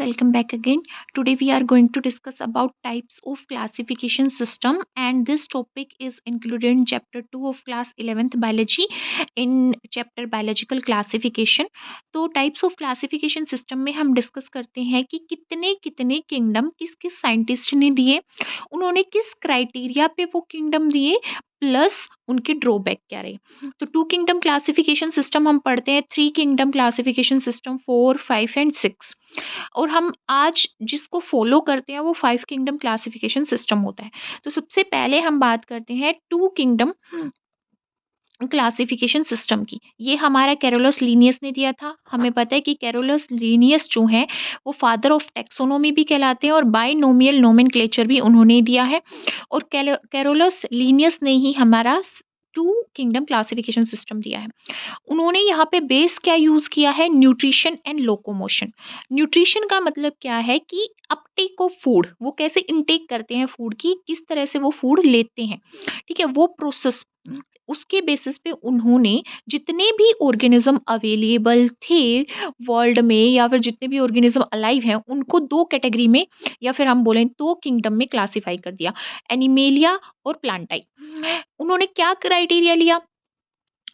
Welcome back again. Today we are going to discuss about types of classification system, and this topic is included in chapter 2 of class 11th biology in chapter biological classification. तो types of classification system में हम discuss करते हैं कि कितने कितने kingdom किस किस साइंटिस्ट ने दिए, उन्होंने किस क्राइटेरिया पे वो किंगडम दिए, प्लस उनके ड्रॉबैक क्या रहे। तो टू किंगडम क्लासिफिकेशन सिस्टम हम पढ़ते हैं, three kingdom classification system 4, 5 and 6, और हम आज जिसको फॉलो करते हैं वो 5 किंगडम क्लासिफिकेशन सिस्टम होता है। तो सबसे पहले हम बात करते हैं टू किंगडम क्लासिफिकेशन सिस्टम की। ये हमारा कैरोलस लीनियस ने दिया था। हमें पता है कि कैरोलस लीनियस जो हैं वो फादर ऑफ टैक्सोनॉमी भी कहलाते हैं और बाइनोमियल नोमेनक्लेचर भी उन्होंने दिया है, और कैरोलस लीनियस ने ही हमारा टू किंगडम क्लासिफिकेशन सिस्टम दिया है। उन्होंने यहाँ पे बेस क्या यूज़ किया है, न्यूट्रिशन एंड लोकोमोशन। न्यूट्रिशन का मतलब क्या है कि अपटेक ऑफ फूड, वो कैसे इनटेक करते हैं फूड की, किस तरह से वो फूड लेते हैं, ठीक है, वो प्रोसेस। उसके बेसिस पे उन्होंने जितने भी ऑर्गेनिज्म अवेलेबल थे वर्ल्ड में, या फिर जितने भी ऑर्गेनिज्म अलाइव हैं, उनको दो कैटेगरी में या फिर हम बोलें दो किंगडम में क्लासिफाई कर दिया, एनिमेलिया और प्लांटाई। उन्होंने क्या क्राइटेरिया लिया,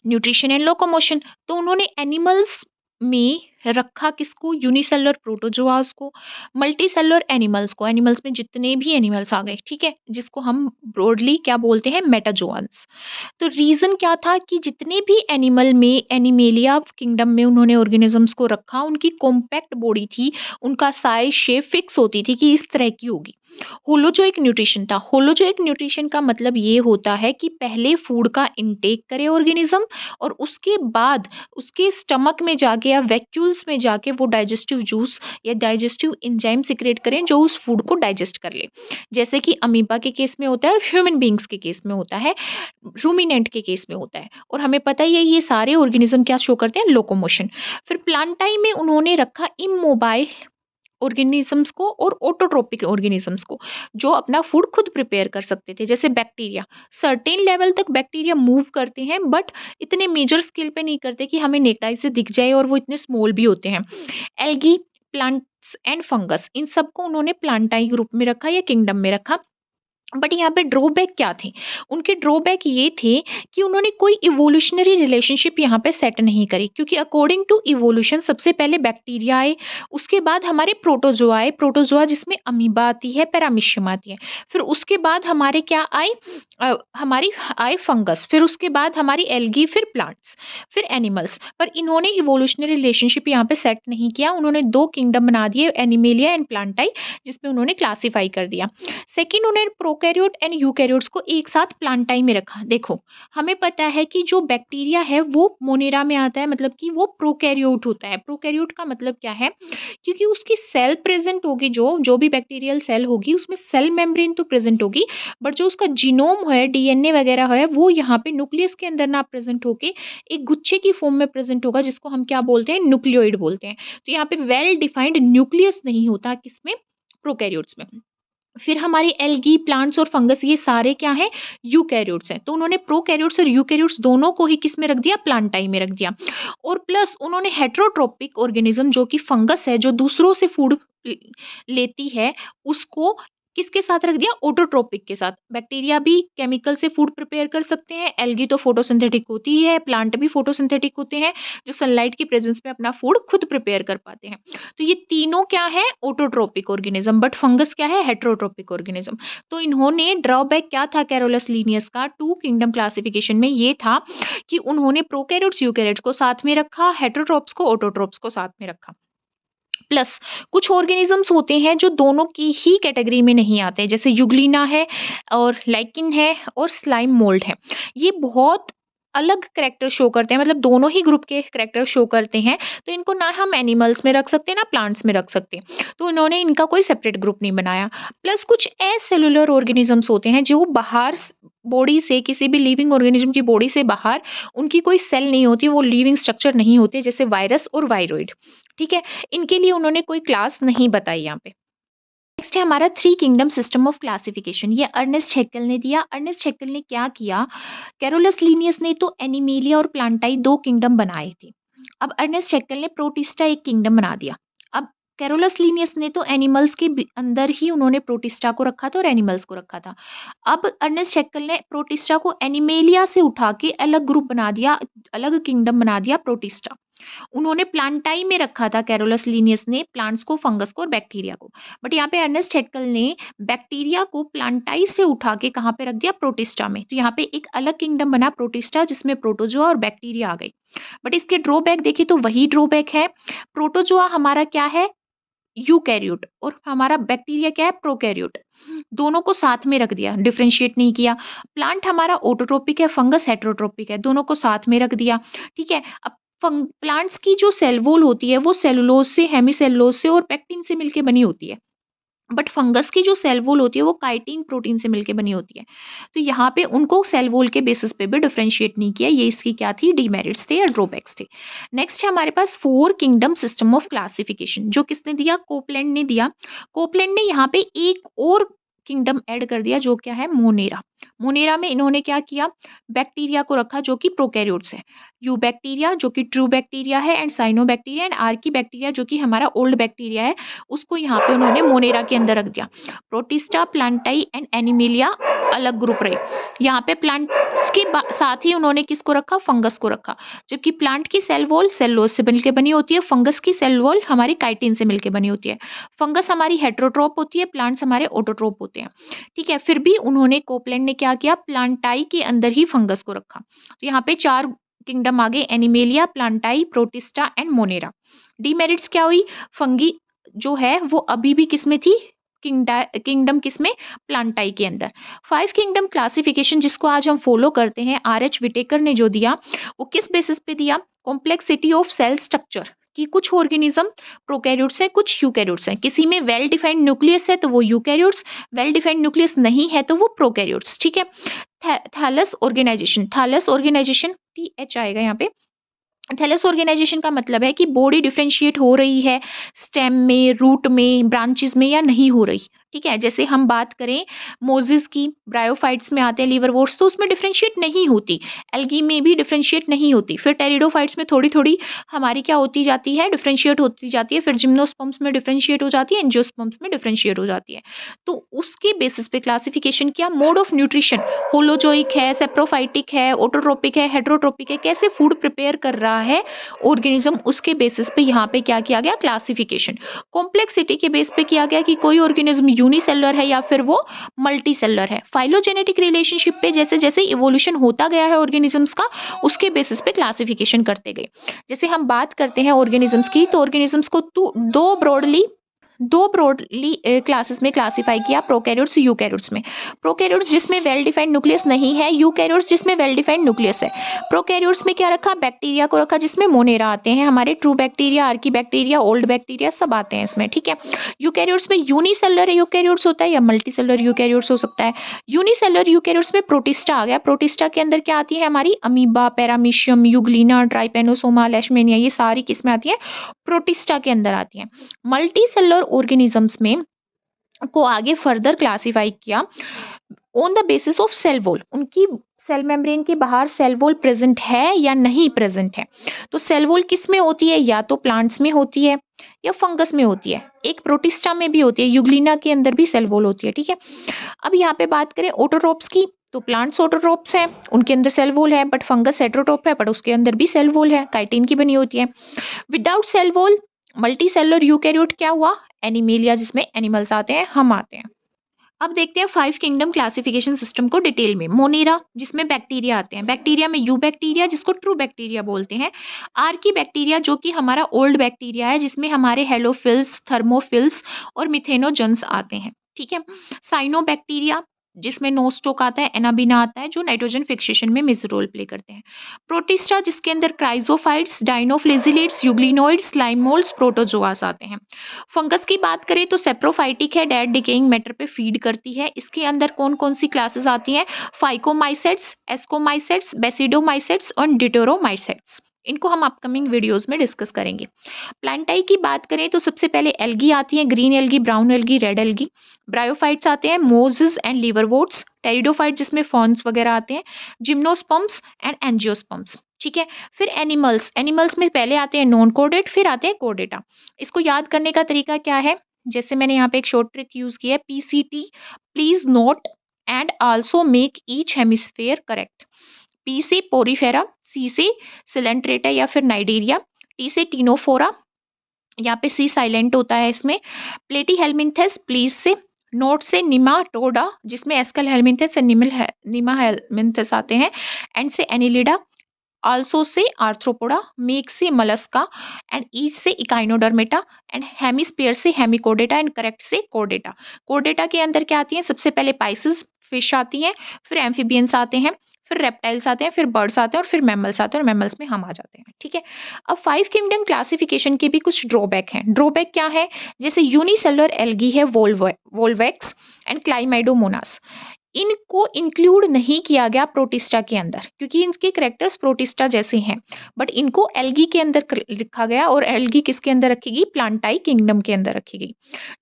न्यूट्रिशन एंड लोकोमोशन। तो उन्होंने एनिमल्स में रखा किसको, यूनिसेलुलर प्रोटोजोआस को, मल्टीसेलुलर एनिमल्स को, एनिमल्स में जितने भी एनिमल्स आ गए, ठीक है, जिसको हम ब्रॉडली क्या बोलते हैं, मेटाजोआंस। तो रीज़न क्या था कि जितने भी एनिमल में, एनिमेलिया किंगडम में उन्होंने ऑर्गेनिजम्स को रखा, उनकी कॉम्पैक्ट बॉडी थी, उनका साइज शेप फिक्स होती थी कि इस तरह की होगी। होलोजोइक न्यूट्रिशन था। होलोजोइक न्यूट्रिशन का मतलब ये होता है कि पहले फूड का इनटेक करे ऑर्गेनिज्म, और उसके बाद उसके स्टमक में जाके या वैक्यूल्स में जाके वो डाइजेस्टिव जूस या डाइजेस्टिव एंजाइम सिक्रेट करें जो उस फूड को डाइजेस्ट कर ले। जैसे कि अमीबा के केस में होता है, ह्यूमन बींग्स के केस में होता है, रूमिनेंट के केस में होता है, और हमें पता ही है ये सारे ऑर्गेनिज्म क्या शो करते हैं, लोकोमोशन। फिर प्लांटाई में उन्होंने रखा इमोबाइल ऑर्गेनिजम्स को और ऑटोट्रोपिक ऑर्गेनिजम्स को, जो अपना फूड खुद प्रिपेयर कर सकते थे। जैसे बैक्टीरिया, सर्टेन लेवल तक बैक्टीरिया मूव करते हैं, बट इतने मेजर स्केल पे नहीं करते कि हमें नेक्ड आई से दिख जाए, और वो इतने स्मॉल भी होते हैं। एल्गी, प्लांट्स एंड फंगस, इन सबको उन्होंने प्लांटाई ग्रुप में रखा या किंगडम में रखा। बट यहाँ पे ड्रॉबैक क्या थे, उनके ड्रॉबैक ये थे कि उन्होंने कोई इवोल्यूशनरी रिलेशनशिप यहाँ पे सेट नहीं करी, क्योंकि अकॉर्डिंग टू इवोल्यूशन सबसे पहले बैक्टीरिया आए, उसके बाद हमारे प्रोटोजोआ आए, प्रोटोजोआ जिसमें अमीबा आती है, पैरामीशियम आती है, फिर उसके बाद हमारे क्या आए, हमारी आए फंगस, फिर उसके बाद हमारी एल्गी, फिर प्लांट्स, फिर एनिमल्स। पर इन्होंने इवोल्यूशनरी रिलेशनशिप यहाँ पे सेट नहीं किया, उन्होंने दो किंगडम बना दिए, एनिमेलिया एंड प्लांटाई, जिसमें उन्होंने क्लासीफाई कर दिया। सेकंड, उन्होंने प्रोकैरियोट एंड यूकैरियोट्स को एक साथ प्लांटाई में रखा। देखो, हमें पता है कि जो बैक्टीरिया है वो मोनेरा में आता है, मतलब कि वो प्रोकैरियोट होता है। प्रोकैरियोट का मतलब क्या है, क्योंकि उसकी सेल प्रेजेंट होगी, जो जो भी बैक्टीरियल सेल होगी उसमें सेल मेम्ब्रेन तो प्रेजेंट होगी, बट जो उसका जीनोम है, डीएनए वगैरह है, वो यहाँ पे न्यूक्लियस के अंदर ना प्रेजेंट होके एक गुच्छे की फॉर्म में प्रेजेंट होगा, जिसको हम क्या बोलते हैं, न्यूक्लियोइड बोलते हैं। तो यहाँ पे वेल डिफाइंड न्यूक्लियस नहीं होता किसमें, प्रोकैरियोट्स में। फिर हमारी एल्गी, प्लांट्स और फंगस, ये सारे क्या हैं, यूकैरियोट्स हैं। तो उन्होंने प्रोकैरियोट्स और यूकैरियोट्स दोनों को ही किस में रख दिया, प्लांटाई में रख दिया। और प्लस उन्होंने हेटेरोट्रोपिक ऑर्गेनिज्म, जो कि फंगस है, जो दूसरों से फूड लेती है, उसको किसके साथ रख दिया, ऑटोट्रोपिक के साथ। बैक्टीरिया भी केमिकल से फूड प्रिपेयर कर सकते हैं, एल्गी तो फोटोसिंथेटिक होती ही है, प्लांट भी फोटोसिंथेटिक होते हैं, जो सनलाइट की प्रेजेंस में अपना फूड खुद प्रिपेयर कर पाते हैं। तो ये तीनों क्या है, ऑटोट्रोपिक ऑर्गेनिज्म, बट फंगस क्या है, हेटेरोट्रोपिक ऑर्गेनिज्म। तो इन्होंने ड्रॉबैक क्या था कैरोलस लीनियस का टू किंगडम क्लासिफिकेशन में, ये था कि उन्होंने प्रोकैरियोट्स यूकैरियोट्स को साथ में रखा, हेटेरोट्रोप्स को ऑटोट्रोप्स को साथ में रखा। प्लस कुछ ऑर्गेनिजम्स होते हैं जो दोनों की ही कैटेगरी में नहीं आते, जैसे युग्लिना है और लाइकिन है और स्लाइम मोल्ड है। ये बहुत अलग करैक्टर शो करते हैं, मतलब दोनों ही ग्रुप के करैक्टर शो करते हैं। तो इनको ना हम एनिमल्स में रख सकते हैं, ना प्लांट्स में रख सकते हैं, तो इन्होंने इनका कोई सेपरेट ग्रुप नहीं बनाया। प्लस कुछ एसेलुलर ऑर्गेनिजम्स होते हैं जो बाहर बॉडी से, किसी भी लिविंग ऑर्गेनिज्म की बॉडी से बाहर उनकी कोई सेल नहीं होती, वो लिविंग स्ट्रक्चर नहीं होते, जैसे वायरस और वायरोइड, ठीक है। इनके लिए उन्होंने कोई क्लास नहीं बताई यहाँ पे। नेक्स्ट है हमारा three kingdom system of classification. ये अर्नेस्ट हैक्केल ने दिया। अर्नेस्ट हैक्केल ने क्या किया, कैरोलस लीनियस ने तो एनिमेलिया और प्लांटाई दो किंगडम बनाए थे। अब अर्नेस्ट हैक्केल ने प्रोटिस्टा एक किंगडम बना दिया। अब कैरोलस लीनियस ने तो एनिमल्स के अंदर ही उन्होंने प्रोटिस्टा को रखा था और एनिमल्स को रखा था। अब अर्नेस्ट हैक्कल ने प्रोटिस्टा को एनिमेलिया से उठा के अलग ग्रुप बना दिया, अलग किंगडम बना दिया प्रोटिस्टा। उन्होंने प्लांटाई में रखा था कैरोलस लीनियस ने प्लांट्स को, फंगस को और बैक्टीरिया को। बट यहाँ पे अर्नेस्ट हैक्कल ने बैक्टीरिया को प्लांटाई से उठा के कहाँ पे रख दिया, प्रोटिस्टा में। तो यहाँ पे एक अलग किंगडम बना प्रोटिस्टा, जिसमें प्रोटोजोआ और बैक्टीरिया आ गई। बट इसके ड्रॉबैक देखिए तो वही ड्रॉबैक है। प्रोटोजोआ हमारा क्या है, यूकैरियोट, और हमारा बैक्टीरिया क्या है, प्रोकैरियोट। दोनों को साथ में रख दिया, डिफरेंशिएट नहीं किया। प्लांट हमारा ऑटोट्रोपिक है, फंगस हेटेरोट्रोपिक है, दोनों को साथ में रख दिया। ठीक है। अब प्लांट्स की जो सेल वॉल होती है वो सेलुलोज से, हेमीसेलुलोज से और पेक्टिन से मिलके बनी होती है। बट फंगस की जो सेल वॉल होती है वो काइटिन प्रोटीन से मिलके बनी होती है। तो यहाँ पे उनको सेल वॉल के बेसिस पे भी डिफरेंशिएट नहीं किया। ये इसकी क्या थी, डीमेरिट्स थे या ड्रॉबैक्स थे। नेक्स्ट है हमारे पास 4 किंगडम सिस्टम ऑफ क्लासिफिकेशन, जो किसने दिया, कोपलैंड ने दिया। कोपलैंड ने यहाँ पे एक और किंगडम ऐड कर दिया, जो क्या है, मोनेरा। मोनेरा में इन्होंने क्या किया, बैक्टीरिया को रखा जो कि प्रोकैरियोट्स है। यू बैक्टीरिया जो कि ट्रू बैक्टीरिया है, and cyanobacteria and archaebacteria जो कि हमारा ओल्ड बैक्टीरिया है, उसको यहाँ पे उन्होंने मोनेरा के अंदर रख दिया। प्रोटिस्टा, प्लांटाई एंड एनिमेलिया अलग ग्रुप रहे। यहाँ पे प्लांट्स के साथ ही उन्होंने किसको रखा, फंगस को रखा। जबकि प्लांट की सेल वॉल सेलुलोज से मिलकर बनी होती है, फंगस की सेल वॉल हमारी काइटिन से मिलकर बनी होती है। फंगस हमारी हेटेरोट्रोप होती है, प्लांट्स हमारे ऑटोट्रोप होते हैं। ठीक है। फिर भी उन्होंने, कोपलैंड ने क्या किया, प्लांटाई के अंदर ही फंगस को रखा। तो यहाँ पे 4 किंगडम आ गए, animalia, प्लांटाई, protista and Monera. Demerits क्या हुई, फंगी जो है वो अभी भी किसमें थी, किंगडम किसमें, प्लांटाई के अंदर। 5 किंगडम क्लासिफिकेशन जिसको आज हम फॉलो करते हैं, आर.एच. विटेकर ने जो दिया वो किस बेसिस पे दिया, कॉम्प्लेक्सिटी ऑफ सेल स्ट्रक्चर, कि कुछ ऑर्गेनिज्म प्रोकैरियोट्स हैं, कुछ यूकैरियोट्स हैं। किसी में वेल डिफाइंड न्यूक्लियस है तो वो यूकैरियोट्स, वेल डिफाइंड न्यूक्लियस नहीं है तो वो प्रोकैरियोट्स। ठीक है। Thallus organization, thallus organization TH आएगा यहाँ पे। थैलस ऑर्गेनाइजेशन का मतलब है कि बॉडी डिफरेंशिएट हो रही है स्टेम में, रूट में, ब्रांचेस में, या नहीं हो रही। ठीक है। जैसे हम बात करें मोजिस की, ब्रायोफाइट्स में आते हैं लीवरवोर्ट्स, तो उसमें डिफरेंशिएट नहीं होती। एल्गी में भी डिफरेंशिएट नहीं होती। फिर टेरिडोफाइट्स में थोड़ी थोड़ी हमारी क्या होती जाती है, डिफरेंशिएट होती जाती है। फिर जिम्नोस्पर्म्स में डिफरेंशिएट हो जाती है, एंजियोस्पर्म्स में डिफरेंशिएट हो जाती है। तो उसके बेसिस पे क्लासिफिकेशन किया। मोड ऑफ न्यूट्रिशन, होलोजोइक है, सेप्रोफाइटिक है, ऑटोट्रोपिक है, हेटेरोट्रोपिक है, कैसे फूड प्रिपेयर कर रहा है ऑर्गेनिज्म, उसके बेसिस पे यहाँ पे क्या किया गया, क्लासिफिकेशन। कॉम्प्लेक्सिटी के बेस पे किया गया कि कोई ऑर्गेनिज्म यूनिसेलुलर है या फिर वो मल्टी सेलुलर है। फाइलोजेनेटिक रिलेशनशिप पे जैसे जैसे इवोल्यूशन होता गया है ऑर्गेनिजम्स का, उसके बेसिस पे क्लासिफिकेशन करते गए। जैसे हम बात करते हैं ऑर्गेनिजम्स की, तो ऑर्गेनिजम्स को दो ब्रॉडली क्लासेस में क्लासिफाई किया, प्रोकैरियोट्स, यूकैरियोट्स में। प्रोकैरियोट्स जिसमें वेल डिफाइंड न्यूक्लियस नहीं है, यूकैरियोट्स जिसमें वेल डिफाइंड न्यूक्लियस है। प्रोकैरियोट्स में क्या रखा, बैक्टीरिया को रखा, जिसमें मोनेरा आते हैं हमारे, true bacteria, Archie bacteria, old bacteria सब आते हैं इसमें। ठीक है। यूकैरियोट्स में यूनिसेलुलर यूकैरियोट्स होता है या मल्टीसेलुलर यूकैरियोट्स हो सकता है। यूनिसेलुलर यूकैरियोट्स में प्रोटिस्टा आ गया। प्रोटिस्टा के अंदर क्या आती है हमारी, अमीबा, पैरामीशियम, यूग्लिना, ट्राइपेनोसोमा, लेशमेनिया, ये सारी किसमें आती है, प्रोटिस्टा के अंदर आती हैं। मल्टी सेलुलर ऑर्गेनिजम्स में को आगे फर्दर क्लासिफाई किया on the basis of cell wall, उनकी सेल मेम्ब्रेन के बाहर सेल वॉल प्रेजेंट है या नहीं प्रेजेंट है। तो सेल वॉल किस में होती है, या तो प्लांट्स में होती है या फंगस में होती है, एक प्रोटिस्टा में भी होती है, यूग्लिना के अंदर भी सेल वॉल होती है। ठीक है। अब यहाँ पे बात करें ऑटोट्रोप्स की, तो प्लांट्स ऑटोट्रोप्स हैं, उनके अंदर सेल वॉल है। बट फंगस हेटेरोट्रोप है, बट उसके अंदर भी सेल वॉल है, काइटिन की बनी होती है। Without cell wall multicellular eukaryote क्या हुआ, एनिमेलिया, जिसमें एनिमल्स आते हैं, हम आते हैं। अब देखते हैं 5 किंगडम क्लासिफिकेशन सिस्टम को डिटेल में। मोनेरा जिसमें बैक्टीरिया आते हैं, बैक्टीरिया में यू बैक्टीरिया जिसको ट्रू बैक्टीरिया बोलते हैं, आर्की बैक्टीरिया जो कि हमारा ओल्ड बैक्टीरिया है, जिसमें हमारे हेलोफिल्स, थर्मोफिल्स और मिथेनोजन्स आते हैं। ठीक है। साइनो बैक्टीरिया जिसमें नोस्टोक आता है, एनाबिना आता है, जो नाइट्रोजन फिक्सेशन में मेजर रोल प्ले करते हैं। प्रोटिस्टा जिसके अंदर क्राइजोफाइट्स, डाइनोफ्लेजिलेट्स, यूग्लिनोइड्स, लाइमोल्ड्स, प्रोटोजोआस आते हैं। फंगस की बात करें तो सेप्रोफाइटिक है, डेड डिकेइंग मैटर पे फीड करती है। इसके अंदर कौन कौन सी क्लासेस आती हैं, फाइकोमाइसेट्स, एस्कोमाइसेट्स, बेसिडोमाइसेट्स और डिटोरोमाइसेट्स। इनको हम अपकमिंग वीडियोस में डिस्कस करेंगे। प्लांटाई की बात करें तो सबसे पहले एल्गी आती है, green algae, brown algae, red algae. Bryophytes आते हैं, मोजेस एंड लीवरवोर्ट्स। टेरिडोफाइट जिसमें फॉर्न्स वगैरह आते हैं, जिम्नोस्पर्म्स एंड एंजियोस्पर्म्स। ठीक है? फिर एनिमल्स, एनिमल्स में पहले आते हैं नॉन कोडेड, फिर आते हैं कोडेटा। इसको याद करने का तरीका क्या है? जैसे मैंने यहाँ पे एक शॉर्ट ट्रिक यूज़ की है, PCT please note and also make each hemisphere correct. P से पोरीफेरा, सी से सिलेंट्रेटा या फिर नाइडेरिया, टी से टिनोफोरा, यहाँ पे सी साइलेंट होता है इसमें, प्लेटीहेल्मिन्थेस प्लीज़ से, नोट से निमाटोडा जिसमें एस्कल हेल्मिन्थेस और निमा हेल्मिन्थेस आते हैं, एंड से Annelida, also say arthropoda, make से मलस्का, एंड ईच से इकाइनोडर्मेटा, एंड हेमिस्फीयर से हेमिकोडेटा, एंड करेक्ट से कोडेटा। कोडेटा के अंदर क्या आती है? सबसे पहले पाइसेस फिश आती हैं, फिर एम्फिबियंस आते हैं, फिर रेप्टाइल्स आते हैं, फिर बर्ड्स आते हैं और फिर मैमल्स आते हैं, और मैमल्स में हम आ जाते हैं। ठीक है? अब 5 किंगडम क्लासिफिकेशन के भी कुछ ड्रॉबैक हैं। ड्रॉबैक क्या है? जैसे यूनिसेलुलर एल्गी है वोल्वेक्स एंड क्लाइमेडोमोनास, इनको इंक्लूड नहीं किया गया प्रोटिस्टा के अंदर क्योंकि इनके कैरेक्टर्स प्रोटिस्टा जैसे हैं, बट इनको एल्गी के अंदर लिखा गया, और एल्गी किसके अंदर रखी गई? प्लांटाई किंगडम के अंदर रखी गई।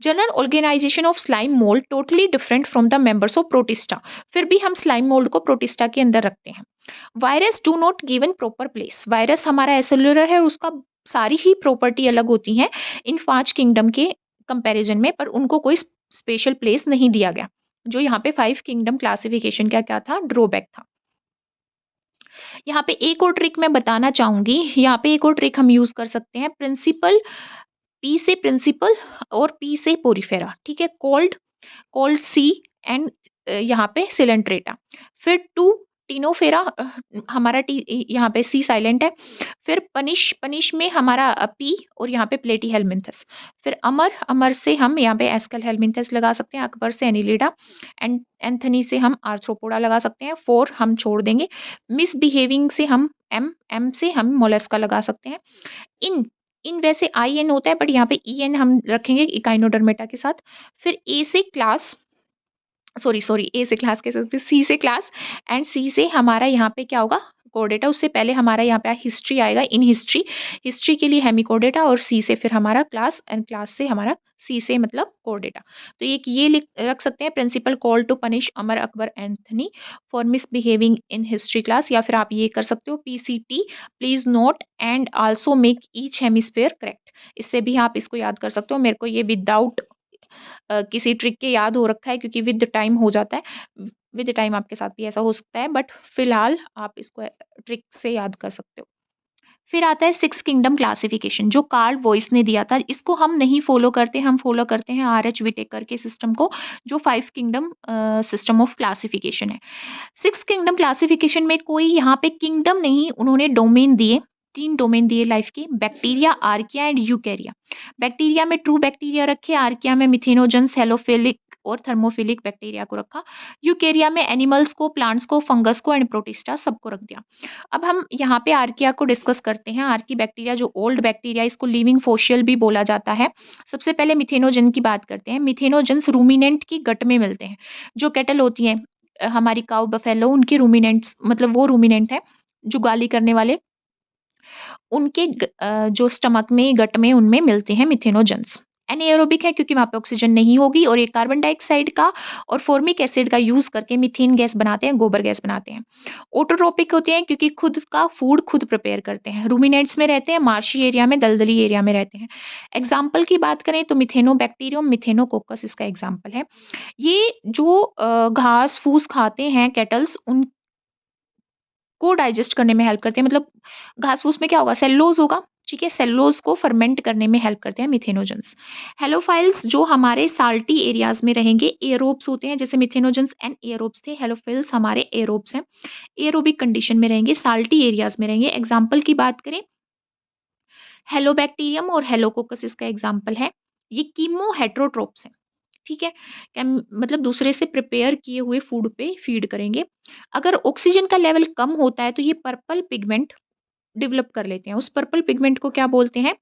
General organization of slime mould totally different from the members of Protista, फिर भी हम स्लाइम मोल्ड को प्रोटिस्टा के अंदर रखते हैं। Virus do not given proper place, virus हमारा एसेलुलर है और उसका सारी ही प्रॉपर्टी अलग होती हैं इन 5 किंगडम के कंपैरिजन में, पर उनको कोई स्पेशल प्लेस नहीं दिया गया, जो यहाँ पे 5 किंगडम क्लासिफिकेशन का क्या था? ड्रॉबैक था। यहाँ पे एक और ट्रिक मैं बताना चाहूँगी, यहाँ पे एक और ट्रिक हम यूज़ कर सकते हैं, प्रिंसिपल, पी से प्रिंसिपल और पी से पोरीफेरा, ठीक है? कोल्ड, कोल्ड सी, एंड यहाँ पे सिलेंट्रेटा, फिर टू टिनोफेरा, हमारा टी यहाँ पे सी साइलेंट है, फिर पनिश, पनिश में हमारा पी और यहाँ पे प्लेटी हेल्मिन्थस, फिर अमर, अमर से हम यहाँ पे एस्कल हेल्मिन्थस लगा सकते हैं, अकबर से एनिलिडा, एंड एंथनी से हम आर्थ्रोपोडा लगा सकते हैं, फोर हम छोड़ देंगे, मिसबिहेविंग से हम एम, एम से हम मोलस्का लगा सकते हैं, इन, इन वैसे आई एन होता है बट यहाँ पे ई एन हम रखेंगे इकाइनोडर्मेटा के साथ, फिर ए से क्लास, सॉरी ए से क्लास कह सकते हैं, सी से क्लास, एंड सी से हमारा यहाँ पे क्या होगा? कोर्डेटा। उससे पहले हमारा यहाँ पे हिस्ट्री आएगा, इन हिस्ट्री, हिस्ट्री के लिए हेमिकोर्डेटा, और सी से फिर हमारा क्लास, एंड क्लास से हमारा सी से मतलब कोर्डेटा। तो एक ये लिख रख सकते हैं, principal call to punish Amar Akbar Anthony for misbehaving in history class, या फिर आप ये कर सकते हो PCT please note and also make each hemisphere correct. इससे भी आप इसको याद कर सकते हो। मेरे को ये विदाउट किसी ट्रिक के याद हो रखा है क्योंकि विद टाइम हो जाता है। विद टाइम आपके साथ भी ऐसा हो सकता है, बट फिलहाल आप इसको ट्रिक से याद कर सकते हो। फिर आता है 6 किंगडम क्लासिफिकेशन, जो कार्ल वॉइस ने दिया था। इसको हम नहीं फॉलो करते, हम फॉलो करते हैं आर.एच. विटेकर के सिस्टम को, जो 5 किंगडम सिस्टम ऑफ क्लासिफिकेशन है। 6 किंगडम क्लासिफिकेशन में कोई यहाँ पे किंगडम नहीं, उन्होंने डोमेन दिए, 3 डोमेन दिए लाइफ के, बैक्टीरिया, आर्किया एंड यूकैरिया। बैक्टीरिया में ट्रू बैक्टीरिया रखे, आर्किया में मिथेनोजेंस, हेलोफिलिक और थर्मोफिलिक बैक्टीरिया को रखा, यूकैरिया में एनिमल्स को, प्लांट्स को, फंगस को एंड प्रोटिस्टा सबको रख दिया। अब हम यहाँ पे आर्किया को डिस्कस करते हैं। आर्की बैक्टीरिया जो ओल्ड बैक्टीरिया, इसको लिविंग फोशियल भी बोला जाता है। सबसे पहले मिथेनोजन की बात करते हैं। मिथेनोजेंस रूमिनेंट की गट में मिलते हैं। जो कैटल होती हैं हमारी काऊ बफेलो, उनके रूमिनेंट्स, मतलब वो रूमिनेंट है जो गाली करने वाले, उनके जो स्टमक में, गट में, उनमें मिलते हैं मिथेनोजेंस। एनाएरोबिक है क्योंकि वहाँ पे ऑक्सीजन नहीं होगी, और ये कार्बन डाइऑक्साइड का और फॉर्मिक एसिड का यूज़ करके मीथेन गैस बनाते हैं, गोबर गैस बनाते हैं। ऑटोट्रोपिक होते हैं क्योंकि खुद का फूड खुद प्रिपेयर करते हैं। रूमिनेंट्स में रहते हैं, मार्शी एरिया में, दलदली एरिया में रहते हैं। एग्जाम्पल की बात करें तो मिथेनोबैक्टीरियम, मिथेनोकोकस इसका एग्जाम्पल है। ये जो घास फूस खाते हैं कैटल्स, उन को डाइजेस्ट करने में हेल्प करते हैं। मतलब घास-फूस में क्या होगा? सेलुलोज़ होगा, ठीक है? सेलुलोज़ को फर्मेंट करने में हेल्प करते हैं मिथेनोजेंस। हेलोफाइल्स जो हमारे साल्टी एरियाज़ में रहेंगे, एरोब्स होते हैं, जैसे मिथेनोजेंस एंड एरोब्स थे, हेलोफिल्स हमारे एरोब्स हैं। एरोबिक कंडीशन में रहेंगे, साल्टी एरियाज़ में रहेंगे। एग्जाम्पल की बात करें, हेलोबैक्टीरियम और हेलोकोकस इसका एग्जाम्पल है। ये कीमो हेटेरोट्रोप्स हैं, ठीक है? मतलब दूसरे से प्रिपेयर किए हुए फूड पे फीड करेंगे। अगर ऑक्सीजन का लेवल कम होता है तो ये पर्पल पिगमेंट डेवलप कर लेते हैं। उस पर्पल पिगमेंट को क्या बोलते हैं?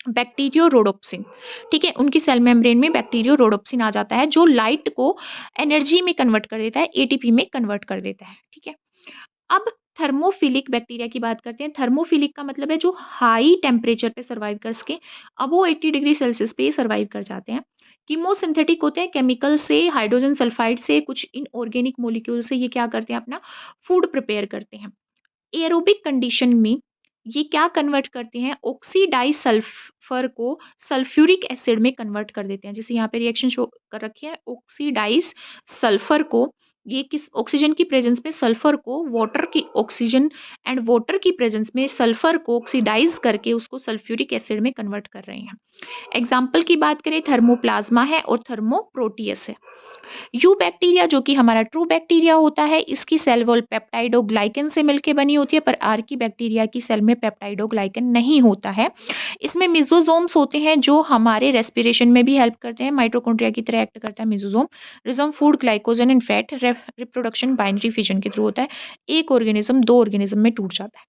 बैक्टीरियोरोडोप्सिन, ठीक है? उनकी सेल मेम्ब्रेन में बैक्टीरियोरोडोप्सिन आ जाता है, जो लाइट को एनर्जी में कन्वर्ट कर देता है, एटीपी में कन्वर्ट कर देता है, ठीक है? अब थर्मोफिलिक बैक्टीरिया की बात करते हैं। थर्मोफिलिक का मतलब है जो हाई टेम्परेचर पे सर्वाइव कर सके। अब वो 80 डिग्री सेल्सियस पे सर्वाइव कर जाते हैं। कीमोसिंथेटिक होते हैं, केमिकल से, हाइड्रोजन सल्फाइड से, कुछ इनऑर्गेनिक मॉलिक्यूल से ये क्या करते हैं? अपना फूड प्रिपेयर करते हैं। एरोबिक कंडीशन में ये क्या कन्वर्ट करते हैं, ऑक्सीडाइसल्फर को सल्फ्यूरिक एसिड में कन्वर्ट कर देते हैं। जैसे यहाँ पे रिएक्शन शो कर रखी है, ऑक्सीडाइज सल्फर को, ये किस ऑक्सीजन की प्रेजेंस में सल्फर को वाटर की, ऑक्सीजन एंड वाटर की प्रेजेंस में सल्फर को ऑक्सीडाइज करके उसको सल्फ्यूरिक एसिड में कन्वर्ट कर रहे हैं। एग्जाम्पल की बात करें, थर्मोप्लाज्मा है और थर्मोप्रोटियस है। यू बैक्टीरिया जो कि हमारा ट्रू बैक्टीरिया होता है, इसकी सेल वॉल पेप्टाइडोग्लाइकन से मिलकर बनी होती है, पर आर्की बैक्टीरिया की सेल में पेप्टाइडोग्लाइकन नहीं होता है। इसमें मिजोजोम्स होते हैं जो हमारे रेस्पिरेशन में भी हेल्प करते हैं, माइटोकॉन्ड्रिया की तरह एक्ट करता है मिजोजोम। रिजोम food, glycogen and fat, reproduction binary fission के थ्रू होता है। एक ऑर्गेनिज्म दो ऑर्गेनिज्म में टूट जाता है।